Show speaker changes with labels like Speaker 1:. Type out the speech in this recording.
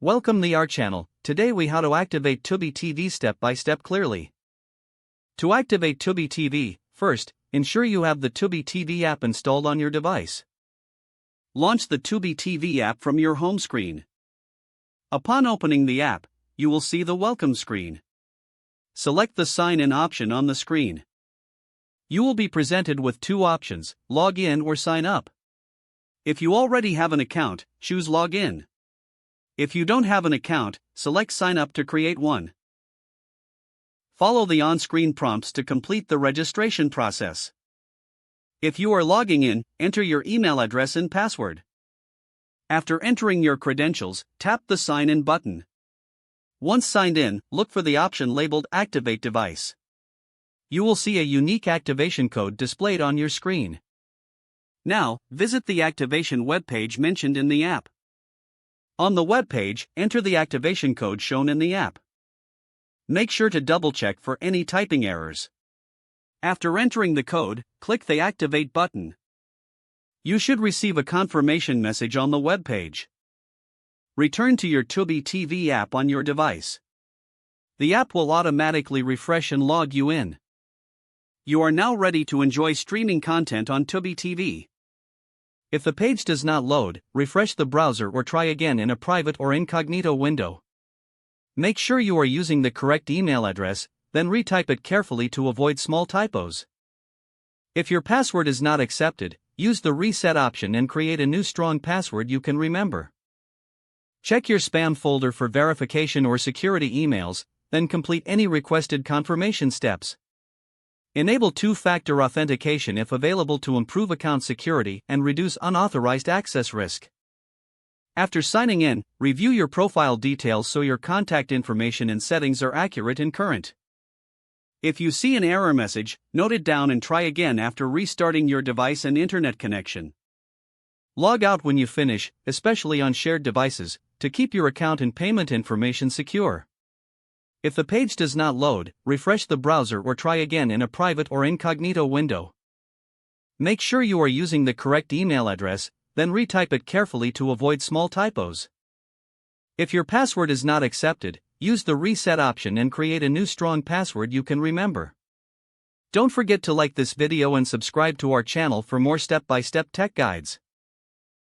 Speaker 1: Welcome to our channel. Today we how to activate Tubi TV step by step clearly. To activate Tubi TV, first, ensure you have the Tubi TV app installed on your device. Launch the Tubi TV app from your home screen. Upon opening the app, you will see the welcome screen. Select the sign in option on the screen. You will be presented with two options, log in or sign up. If you already have an account, choose log in. If you don't have an account, select sign up to create one. Follow the on-screen prompts to complete the registration process. If you are logging in, enter your email address and password. After entering your credentials, tap the sign in button. Once signed in, look for the option labeled Activate Device. You will see a unique activation code displayed on your screen. Now, visit the activation webpage mentioned in the app. On the web page, enter the activation code shown in the app. Make sure to double-check for any typing errors. After entering the code, click the Activate button. You should receive a confirmation message on the web page. Return to your Tubi TV app on your device. The app will automatically refresh and log you in. You are now ready to enjoy streaming content on Tubi TV. If the page does not load, refresh the browser or try again in a private or incognito window. Make sure you are using the correct email address, then retype it carefully to avoid small typos. If your password is not accepted, use the reset option and create a new strong password you can remember. Check your spam folder for verification or security emails, then complete any requested confirmation steps. Enable two-factor authentication if available to improve account security and reduce unauthorized access risk. After signing in, review your profile details so your contact information and settings are accurate and current. If you see an error message, note it down and try again after restarting your device and internet connection. Log out when you finish, especially on shared devices, to keep your account and payment information secure. If the page does not load, refresh the browser or try again in a private or incognito window. Make sure you are using the correct email address, then retype it carefully to avoid small typos. If your password is not accepted, use the reset option and create a new strong password you can remember. Don't forget to like this video and subscribe to our channel for more step-by-step tech guides.